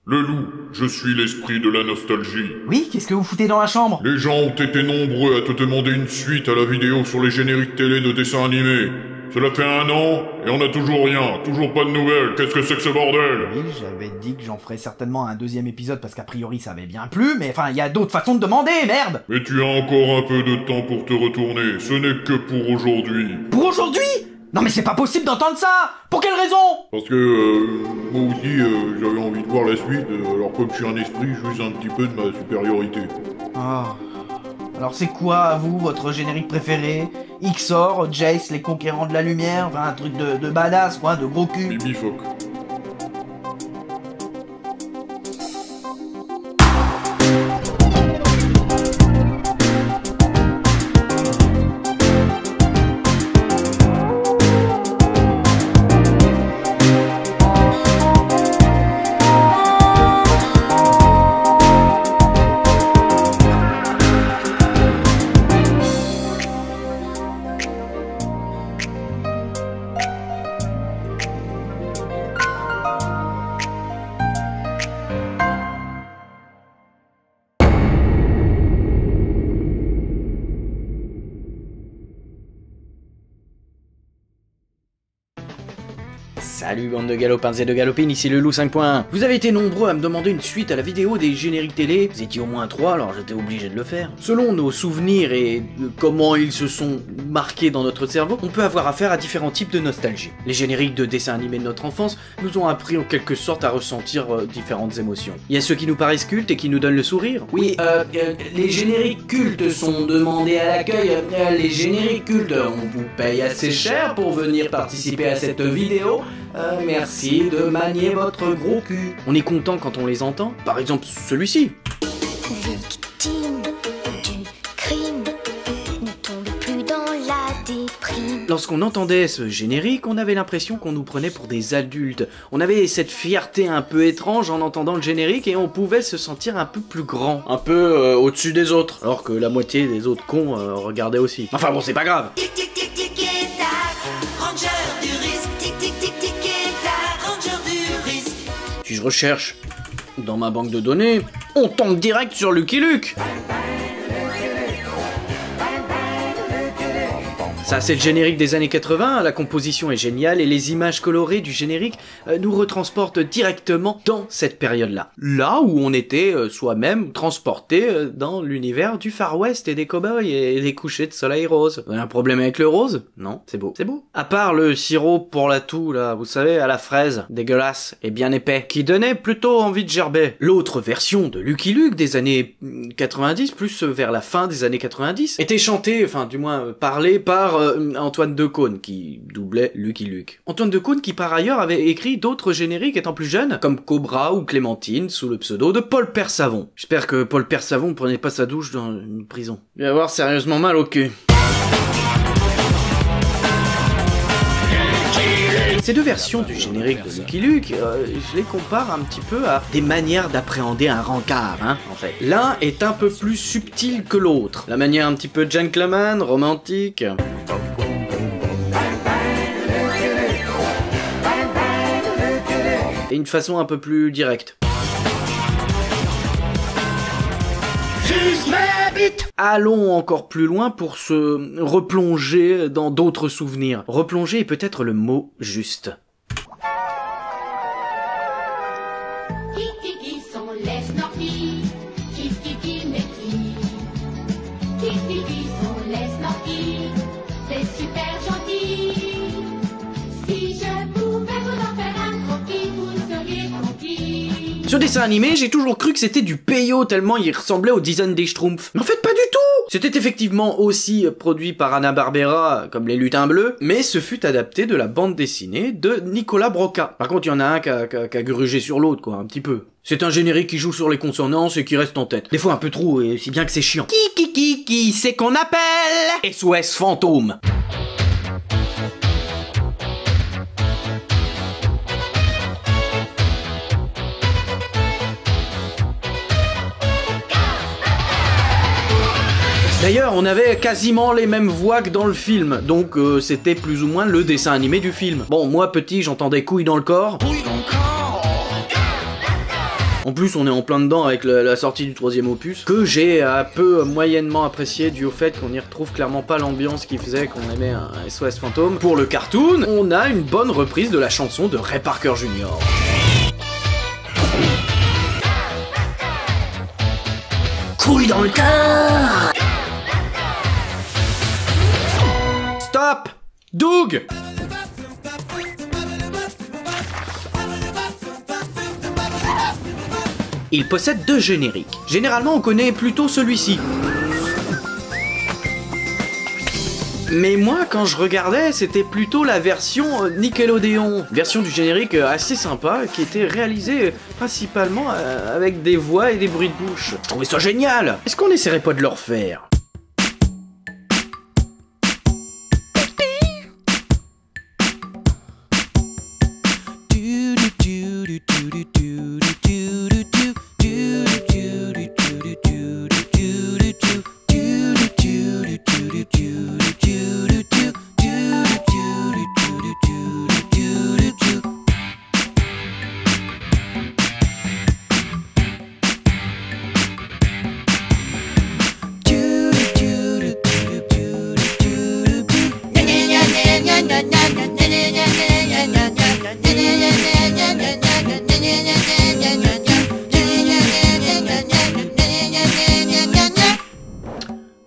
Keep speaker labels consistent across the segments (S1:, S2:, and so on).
S1: Le loup, je suis l'esprit de la nostalgie.
S2: Oui, qu'est-ce que vous foutez dans la chambre?
S1: Les gens ont été nombreux à te demander une suite à la vidéo sur les génériques télé de dessins animés. Cela fait 1 an, et on n'a toujours rien, toujours pas de nouvelles. Qu'est-ce que c'est que ce bordel?
S2: Oui, j'avais dit que j'en ferais certainement un 2e épisode parce qu'a priori ça avait bien plu, mais enfin, il y a d'autres façons de demander, merde!
S1: Mais tu as encore un peu de temps pour te retourner, ce n'est que pour aujourd'hui.
S2: Pour aujourd'hui? Non mais c'est pas possible d'entendre ça! Pour quelle raison?
S1: Parce que, moi aussi, j'avais envie de voir la suite, alors comme je suis un esprit, je use un petit peu de ma supériorité.
S2: Ah... Alors c'est quoi, à vous, votre générique préféré? Ixor, Jace, les conquérants de la lumière, enfin un truc de badass, quoi, de gros cul.
S1: Bibifoc.
S3: Salut bande de galopins et de galopines, ici le loup 5.1. Vous avez été nombreux à me demander une suite à la vidéo des génériques télé, vous étiez au moins 3 alors j'étais obligé de le faire. Selon nos souvenirs et comment ils se sont marqués dans notre cerveau, on peut avoir affaire à différents types de nostalgie. Les génériques de dessins animés de notre enfance nous ont appris en quelque sorte à ressentir différentes émotions. Il y a ceux qui nous paraissent cultes et qui nous donnent le sourire. Oui, les génériques cultes sont demandés à l'accueil. Les génériques cultes, on vous paye assez cher pour venir participer à cette vidéo. Merci de manier votre gros cul. On est content quand on les entend. Par exemple, celui-ci.
S4: Victime du crime, ne tombe plus dans la déprime.
S3: Lorsqu'on entendait ce générique, on avait l'impression qu'on nous prenait pour des adultes. On avait cette fierté un peu étrange en entendant le générique et on pouvait se sentir un peu plus grand, un peu au-dessus des autres, alors que la moitié des autres cons regardaient aussi. Enfin bon, c'est pas grave.
S5: Tic tic tic tic et tac, ranger du risque. Tic tic tic tic et tac, ranger du risque.
S3: Si je recherche dans ma banque de données, on tombe direct sur Lucky Luke. Ça, c'est le générique des années 80, la composition est géniale et les images colorées du générique nous retransportent directement dans cette période-là. Là où on était soi-même transporté dans l'univers du Far West et des cow-boys et des couchers de soleil rose. Vous avez un problème avec le rose? Non, c'est beau. C'est beau. À part le sirop pour la toux, là, vous savez, à la fraise, dégueulasse et bien épais, qui donnait plutôt envie de gerber. L'autre version de Lucky Luke des années 90, plus vers la fin des années 90, était chantée, enfin du moins parlée par Antoine Decaune qui doublait Lucky Luke. Antoine Decaune qui par ailleurs avait écrit d'autres génériques étant plus jeune, comme Cobra ou Clémentine sous le pseudo de Paul Persavon. J'espère que Paul Persavon prenait pas sa douche dans une prison. Il va avoir sérieusement mal au cul. Ces deux versions du générique de Lucky Luke, je les compare un petit peu à des manières d'appréhender un rencard, hein, en fait. L'un est un peu plus subtil que l'autre. La manière un petit peu gentleman, romantique. Et une façon un peu plus directe. Allons encore plus loin pour se replonger dans d'autres souvenirs. Replonger est peut-être le mot juste.
S4: Kiki sont les snorkies, Kiki mais qui? Kiki sont les snorkies, c'est super gentil. Si je pouvais vous en faire un croquis, vous seriez conquis.
S3: Ce dessin animé, j'ai toujours cru que c'était du peyo tellement il ressemblait au design des Schtroumpfs. Mais en fait, pas du tout! C'était effectivement aussi produit par Hanna-Barbera, comme les lutins bleus, mais ce fut adapté de la bande dessinée de Nicolas Broca. Par contre, il y en a un qui a grugé sur l'autre, quoi, un petit peu. C'est un générique qui joue sur les consonances et qui reste en tête. Des fois un peu trop, et si bien que c'est chiant. Qui c'est qu'on appelle SOS Fantôme. D'ailleurs, on avait quasiment les mêmes voix que dans le film, donc c'était plus ou moins le dessin animé du film. Bon, moi petit, j'entendais couilles dans le corps. En plus, on est en plein dedans avec la sortie du 3e opus, que j'ai un peu moyennement apprécié dû au fait qu'on y retrouve clairement pas l'ambiance qui faisait qu'on aimait un SOS Fantôme. Pour le cartoon, on a une bonne reprise de la chanson de Ray Parker Jr.
S2: Couille dans le cœur.
S3: Stop! Doug! Il possède 2 génériques. Généralement, on connaît plutôt celui-ci. Mais moi, quand je regardais, c'était plutôt la version Nickelodeon. Version du générique assez sympa, qui était réalisée principalement avec des voix et des bruits de bouche. Je trouvais ça génial! Est-ce qu'on essaierait pas de le refaire?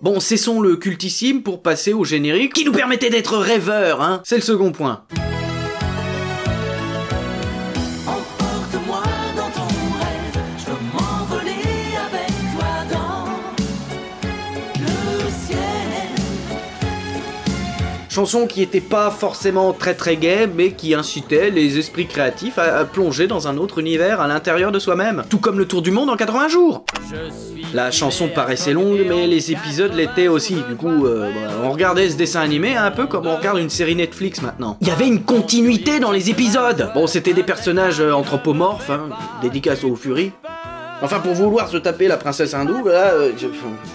S3: Bon, cessons le cultissime pour passer au générique qui nous permettait d'être rêveurs, hein. C'est le second point.
S5: Emporte-moi dans ton rêve, je veux m'envoler avec toi dans le ciel.
S3: Chanson qui était pas forcément très gaie, mais qui incitait les esprits créatifs à plonger dans un autre univers à l'intérieur de soi-même. Tout comme le tour du monde en 80 jours. La chanson paraissait longue, mais les épisodes l'étaient aussi. Du coup, on regardait ce dessin animé un peu comme on regarde une série Netflix maintenant. Il y avait une continuité dans les épisodes. Bon, c'était des personnages anthropomorphes, hein, dédicace aux Furies. Enfin, pour vouloir se taper la princesse hindoue, là,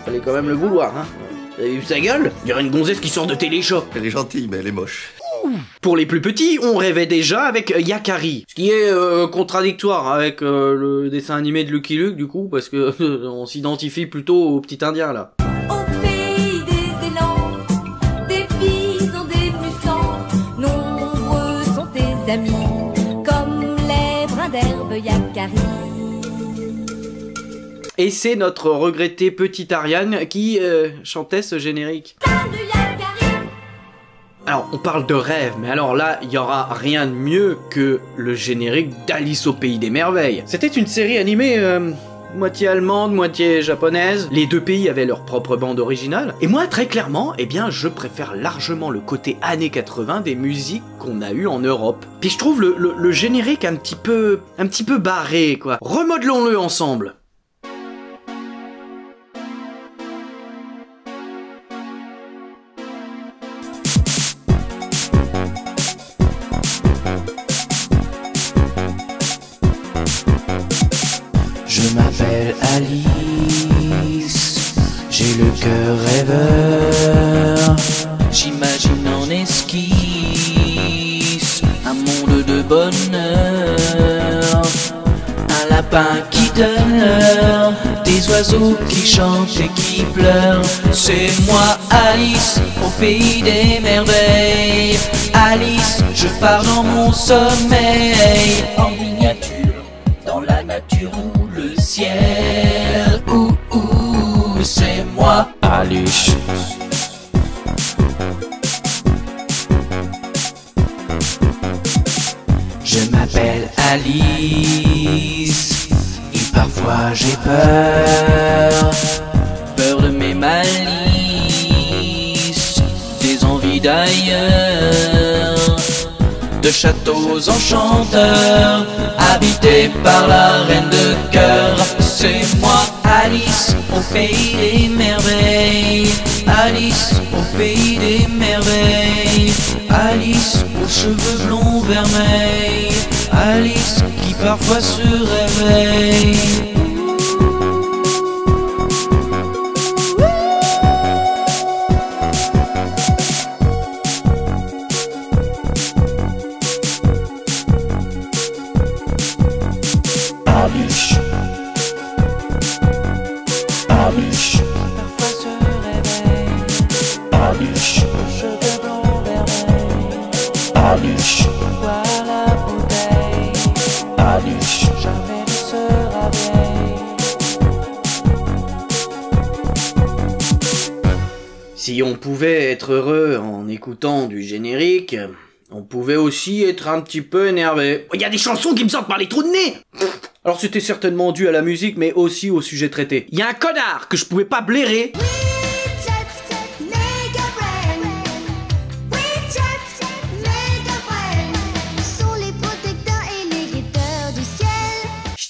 S3: fallait quand même le vouloir, hein. Vous avez vu sa gueule? Il y aurait une gonzesse qui sort de Téléchat.
S6: Elle est gentille, mais elle est moche.
S3: Pour les plus petits, on rêvait déjà avec Yakari, ce qui est contradictoire avec le dessin animé de Lucky Luke du coup, parce que on s'identifie plutôt au petit indien là.
S7: Au pays des élans, des bisons, des muscans, nombreux sont tes amis, comme les brins d'herbe Yakari.
S3: Et c'est notre regretté petit Ariane qui chantait ce générique. Alors, on parle de rêve, mais alors là, il y aura rien de mieux que le générique d'Alice au Pays des Merveilles. C'était une série animée moitié allemande, moitié japonaise. Les deux pays avaient leur propre bande originale. Et moi, très clairement, eh bien, je préfère largement le côté années 80 des musiques qu'on a eues en Europe. Puis je trouve le générique un petit peu barré, quoi. Remodelons-le ensemble.
S8: Je m'appelle Alice, j'ai le cœur rêveur. J'imagine en esquisse un monde de bonheur. Un lapin qui demeure, des oiseaux qui chantent et qui pleurent. C'est moi Alice, au pays des merveilles. Alice, je pars dans mon sommeil. En miniature, dans la nature ou le ciel. C'est moi Alice. Je m'appelle Alice et parfois j'ai peur. Peur de mes malices, des envies d'ailleurs. De châteaux enchanteurs, habités par la reine de cœur. C'est moi Alice, au pays des merveilles. Alice, au pays des merveilles. Alice, aux cheveux blonds vermeils. Alice, qui parfois se réveille. Alice.
S3: Si on pouvait être heureux en écoutant du générique, on pouvait aussi être un petit peu énervé. Il y a des chansons qui me sortent par les trous de nez. Alors c'était certainement dû à la musique, mais aussi au sujet traité. Il y a un connard que je pouvais pas blairer.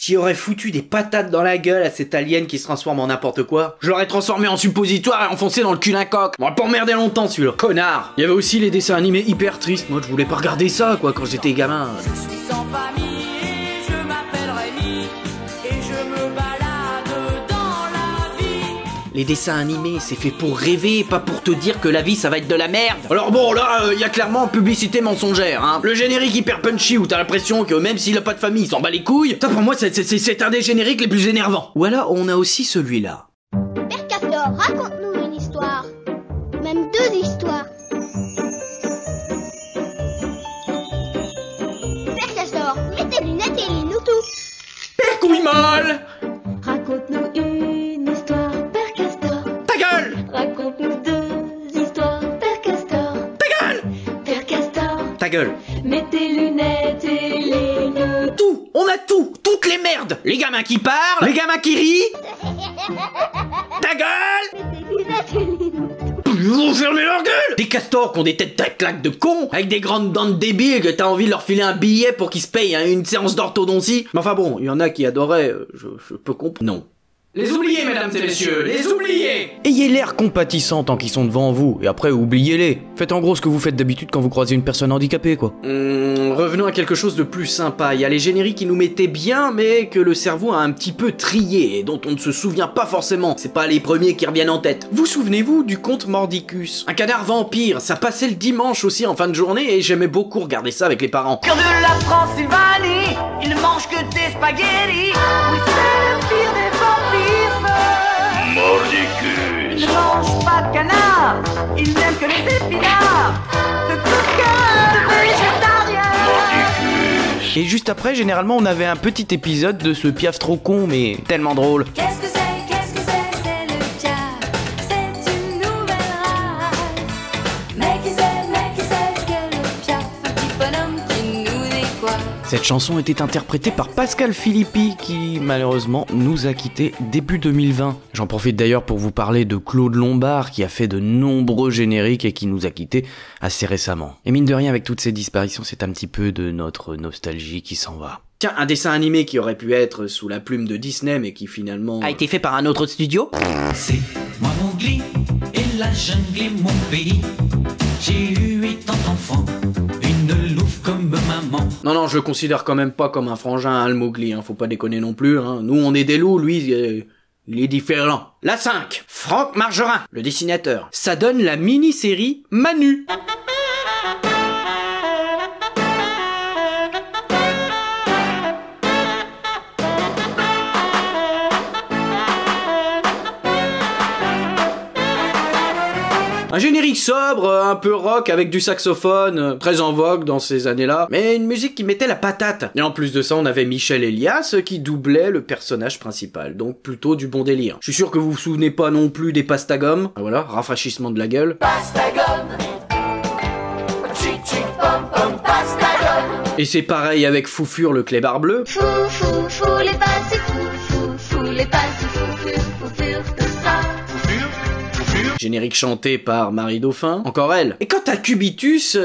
S3: J'y aurais foutu des patates dans la gueule à cet alien qui se transforme en n'importe quoi. Je l'aurais transformé en suppositoire et enfoncé dans le cul d'un coq. On va pas emmerder longtemps celui-là. Connard. Il y avait aussi les dessins animés hyper tristes. Moi je voulais pas regarder ça quoi quand j'étais gamin.
S5: Je suis sans famille et je m'appelle Rémi et je me balade dans la vie.
S3: Les dessins animés, c'est fait pour rêver, pas pour te dire que la vie ça va être de la merde. Alors bon, là, y a clairement publicité mensongère, hein. Le générique hyper punchy où t'as l'impression que même s'il a pas de famille, il s'en bat les couilles. Ça pour moi, c'est un des génériques les plus énervants. Ou alors, on a aussi celui-là.
S4: Père Castor, raconte-nous une histoire. Même 2 histoires. Père Castor, mets tes lunettes et lis-nous tout.
S3: Père couille molle.
S6: Raconte-nous une histoire, Père Castor.
S3: Ta gueule.
S6: Raconte-nous 2 histoires, Père Castor.
S3: Ta gueule.
S6: Père Castor.
S3: Ta gueule.
S6: Mets tes lunettes et lis-nous
S3: tout. On a tout. Toutes les merdes. Les gamins qui parlent. Les gamins qui rient. Ta gueule.
S4: Mets tes lunettes et lis-nous tout.
S3: Ils vont fermer leur gueule. Des castors qui ont des têtes à claques de cons, avec des grandes dents de débiles que t'as envie de leur filer un billet pour qu'ils se payent une séance d'orthodontie. Mais enfin bon, il y en a qui adoraient, je peux comprendre. Non. Les oubliés, mesdames et messieurs, les oubliés. Ayez l'air compatissant tant qu'ils sont devant vous, et après oubliez-les. Faites en gros ce que vous faites d'habitude quand vous croisez une personne handicapée, quoi. Revenons à quelque chose de plus sympa. Il y a les génériques qui nous mettaient bien, mais que le cerveau a un petit peu trié, et dont on ne se souvient pas forcément. C'est pas les premiers qui reviennent en tête. Vous souvenez-vous du conte Mordicus? Un canard vampire, ça passait le dimanche aussi en fin de journée, et j'aimais beaucoup regarder ça avec les parents.
S5: Cœur de la Transylvanie, il ne mange que des spaghettis. Oui, c'est le pire des vampires.
S1: Mordicus.
S5: Il ne mange pas de canard, il n'aime que les épinards. De tout cœur végétarien.
S1: Mordicus.
S3: Et juste après, généralement, on avait un petit épisode de ce Piaf trop con, mais tellement drôle.
S7: Qu'est-ce que c'est? C'est le Piaf. C'est une nouvelle race. Mais qui c'est ce que le Piaf? Petit bonhomme qui nous décoiffe.
S3: Cette chanson était interprétée par Pascal Philippi, qui malheureusement nous a quittés début 2020. J'en profite d'ailleurs pour vous parler de Claude Lombard, qui a fait de nombreux génériques et qui nous a quittés assez récemment. Et mine de rien, avec toutes ces disparitions, c'est un petit peu de notre nostalgie qui s'en va. Tiens, un dessin animé qui aurait pu être sous la plume de Disney, mais qui finalement a été fait par un autre studio.
S8: C'est moi Mowgli, et la jungle est mon pays. J'ai eu 8 ans d'enfant, une louve comme maman.
S3: Non, je le considère quand même pas comme un frangin, hein, le Mowgli, hein, faut pas déconner non plus, hein. Nous, on est des loups, lui, il est différent. La 5, Franck Margerin, le dessinateur. Ça donne la mini-série Manu. Un générique sobre, un peu rock avec du saxophone, très en vogue dans ces années-là, mais une musique qui mettait la patate. Et en plus de ça, on avait Michel Elias qui doublait le personnage principal, donc plutôt du bon délire. Je suis sûr que vous vous souvenez pas non plus des Pastagum. Ah, voilà, rafraîchissement de la gueule.
S5: Pastagum. Chic chic pom pom pastagum.
S3: Et c'est pareil avec Foufure le clébard bleu.
S4: Fou, fou, fou, les pas, c'est fou, fou, fou, les pas, c'est fou, fou, tout ça.
S3: Générique chanté par Marie Dauphin, encore elle. Et quant à Cubitus,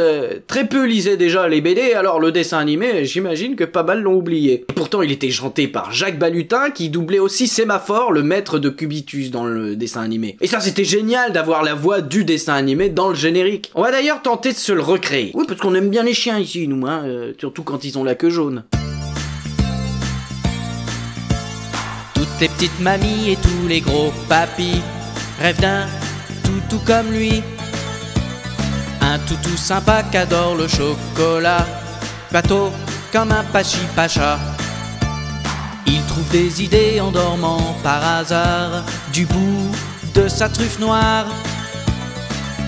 S3: très peu lisaient déjà les BD, alors le dessin animé, j'imagine que pas mal l'ont oublié. Et pourtant il était chanté par Jacques Balutin, qui doublait aussi Sémaphore, le maître de Cubitus dans le dessin animé. Et ça c'était génial d'avoir la voix du dessin animé dans le générique. On va d'ailleurs tenter de se le recréer. Oui, parce qu'on aime bien les chiens ici, nous, hein, surtout quand ils ont la queue jaune.
S8: Toutes les petites mamies et tous les gros papis rêvent d'un tout comme lui. Un toutou sympa qu'adore le chocolat, bateau comme un pachi-pacha. Il trouve des idées en dormant par hasard du bout de sa truffe noire.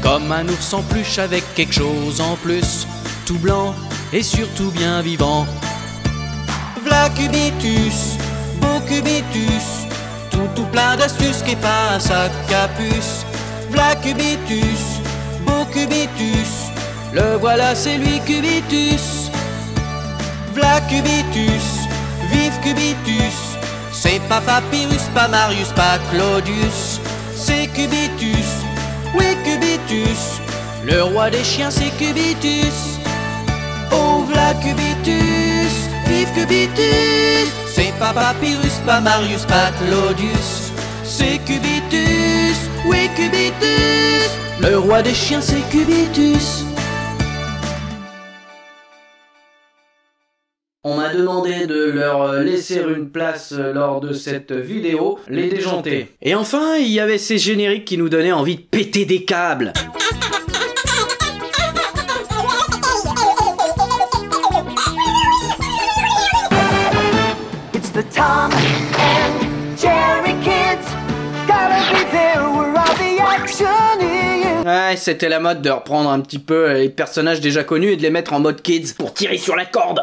S8: Comme un ours en peluche avec quelque chose en plus, tout blanc et surtout bien vivant. V'là Cubitus, beau Cubitus, tout plein d'astuces qui passe à capuce. V'là Cubitus, beau Cubitus, le voilà c'est lui Cubitus. V'là Cubitus, vive Cubitus, c'est pas Papyrus, pas Marius, pas Claudius, c'est Cubitus, oui Cubitus, le roi des chiens c'est Cubitus. Oh v'là Cubitus, vive Cubitus, c'est pas Papyrus, pas Marius, pas Claudius, c'est Cubitus, oui Cubitus, le roi des chiens c'est Cubitus.
S3: On m'a demandé de leur laisser une place lors de cette vidéo, les déjantés. Et enfin, il y avait ces génériques qui nous donnaient envie de péter des câbles.
S5: It's the Tom and Jerry kids. Gotta be there where all the action is.
S3: Ouais, c'était la mode de reprendre un petit peu les personnages déjà connus et de les mettre en mode kids pour tirer sur la corde.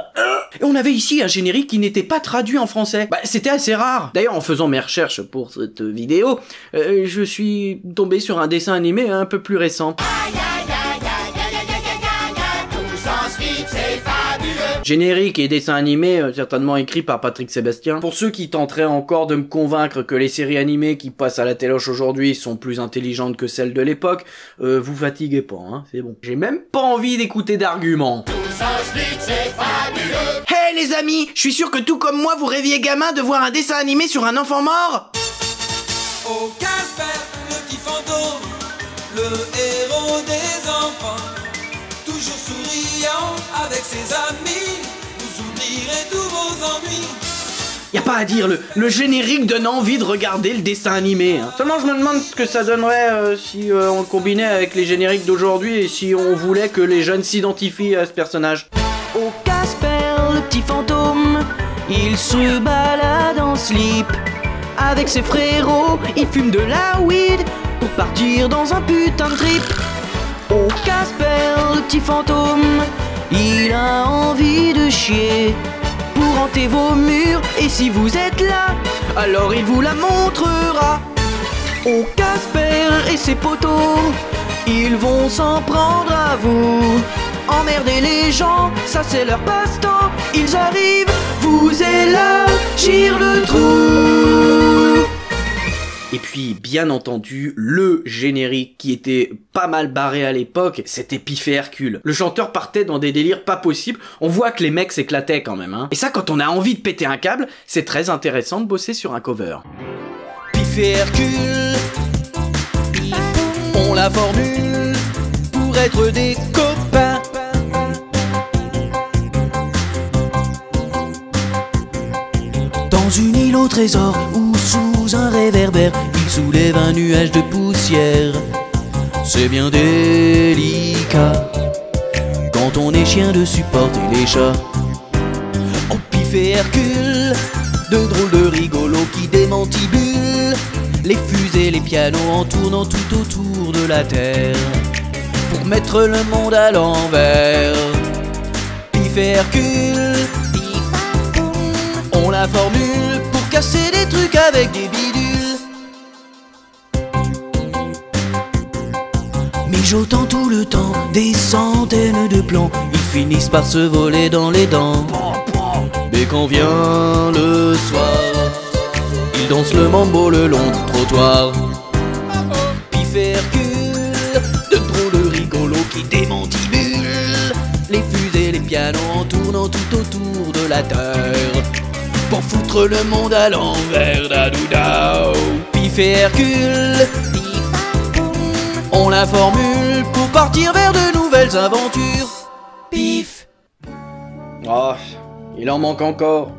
S3: Et on avait ici un générique qui n'était pas traduit en français. Bah, c'était assez rare. D'ailleurs, en faisant mes recherches pour cette vidéo, je suis tombé sur un dessin animé un peu plus récent. Générique et dessin animé, certainement écrit par Patrick Sébastien. Pour ceux qui tenteraient encore de me convaincre que les séries animées qui passent à la téloche aujourd'hui sont plus intelligentes que celles de l'époque, vous fatiguez pas, hein, c'est bon. J'ai même pas envie d'écouter d'arguments. Hey les amis, je suis sûr que tout comme moi vous rêviez gamin de voir un dessin animé sur un enfant mort.
S8: Oh Casper, le petit fantôme, le héros des enfants, toujours souriant avec ses amis, vous oublierez tous vos ennuis.
S3: Y a pas à dire, le générique donne envie de regarder le dessin animé. Hein. Seulement je me demande ce que ça donnerait si on le combinait avec les génériques d'aujourd'hui et si on voulait que les jeunes s'identifient à ce personnage.
S8: Oh Casper, le petit fantôme, il se balade en slip. Avec ses frérots, il fume de la weed pour partir dans un putain de trip. Oh Casper, le petit fantôme, il a envie de chier pour hanter vos murs. Et si vous êtes là, alors il vous la montrera. Oh Casper et ses potos, ils vont s'en prendre à vous. Emmerder les gens, ça c'est leur passe-temps. Ils arrivent, vous élargir le trou.
S3: Et puis, bien entendu, le générique qui était pas mal barré à l'époque, c'était Pif et Hercule. Le chanteur partait dans des délires pas possibles, on voit que les mecs s'éclataient quand même, hein. Et ça, quand on a envie de péter un câble, c'est très intéressant de bosser sur un cover.
S8: Pif et Hercule ont la formule pour être des copains. Dans une île au trésor ou sous un réverbère, il soulève un nuage de poussière. C'est bien délicat quand on est chien de supporter les chats. Oh Pif et Hercule, deux drôles de rigolos qui démantibulent les fusées, les pianos en tournant tout autour de la terre pour mettre le monde à l'envers. Pif et Hercule ont la formule pour casser des trucs avec des bidules. Mijotant tout le temps des centaines de plans, ils finissent par se voler dans les dents. Mais quand vient le soir, ils dansent le mambo le long du trottoir. Pif et Hercule, de drôles de rigolos qui démantibulent les fusées, les pianos en tournant tout autour de la terre pour foutre le monde à l'envers. Dadouda. Pif et Hercule ont la formule pour partir vers de nouvelles aventures. Pif.
S3: Oh, il en manque encore.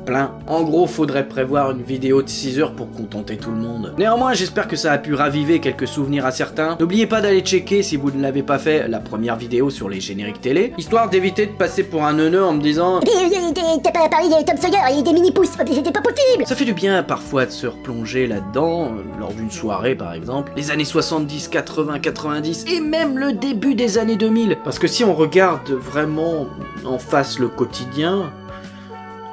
S3: Plein. En gros, faudrait prévoir une vidéo de 6 heures pour contenter tout le monde. Néanmoins, j'espère que ça a pu raviver quelques souvenirs à certains. N'oubliez pas d'aller checker, si vous ne l'avez pas fait, la première vidéo sur les génériques télé, histoire d'éviter de passer pour un neuneu en me disant
S6: T'as pas parlé de Tom Sawyer et des mini-pouces, c'était pas possible.
S3: ça fait du bien parfois de se replonger là-dedans, lors d'une soirée par exemple, les années 70, 80, 90, et même le début des années 2000. Parce que si on regarde vraiment en face le quotidien,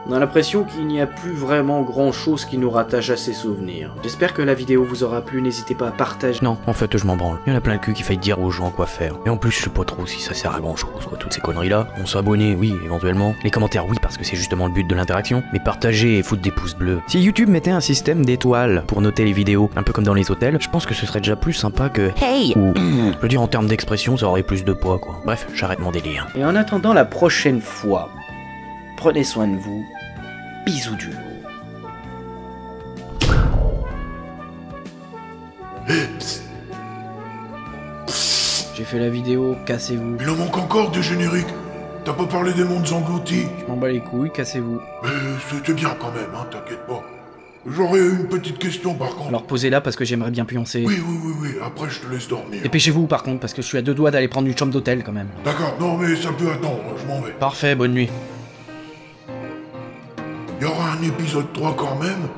S3: On a l'impression qu'il n'y a plus vraiment grand chose qui nous rattache à ces souvenirs. J'espère que la vidéo vous aura plu, n'hésitez pas à partager.
S9: Non, en fait, je m'en branle. Il y en a plein le cul qui faille dire aux gens quoi faire. Et en plus, je sais pas trop si ça sert à grand chose, quoi, toutes ces conneries-là. On s'abonner, oui, éventuellement. Les commentaires, oui, parce que c'est justement le but de l'interaction. Mais partager et foutre des pouces bleus. Si YouTube mettait un système d'étoiles pour noter les vidéos, un peu comme dans les hôtels, je pense que ce serait déjà plus sympa que hey ou je veux dire en termes d'expression, ça aurait plus de poids, quoi. Bref, j'arrête mon délire.
S3: Et en attendant la prochaine fois, prenez soin de vous. Bisous du loup. J'ai fait la vidéo, cassez-vous.
S1: Il en manque encore des génériques. T'as pas parlé des mondes engloutis.
S3: Je m'en bats les couilles, cassez-vous.
S1: Mais c'était bien quand même, hein, t'inquiète pas. J'aurais une petite question par contre.
S3: Alors posez-la parce que j'aimerais bien pioncer.
S1: Oui, après je te laisse dormir.
S3: Dépêchez-vous par contre, parce que je suis à 2 doigts d'aller prendre une chambre d'hôtel quand même.
S1: D'accord, non mais ça peut attendre, je m'en vais.
S3: Parfait, bonne nuit.
S1: Il y aura un épisode 3 quand même.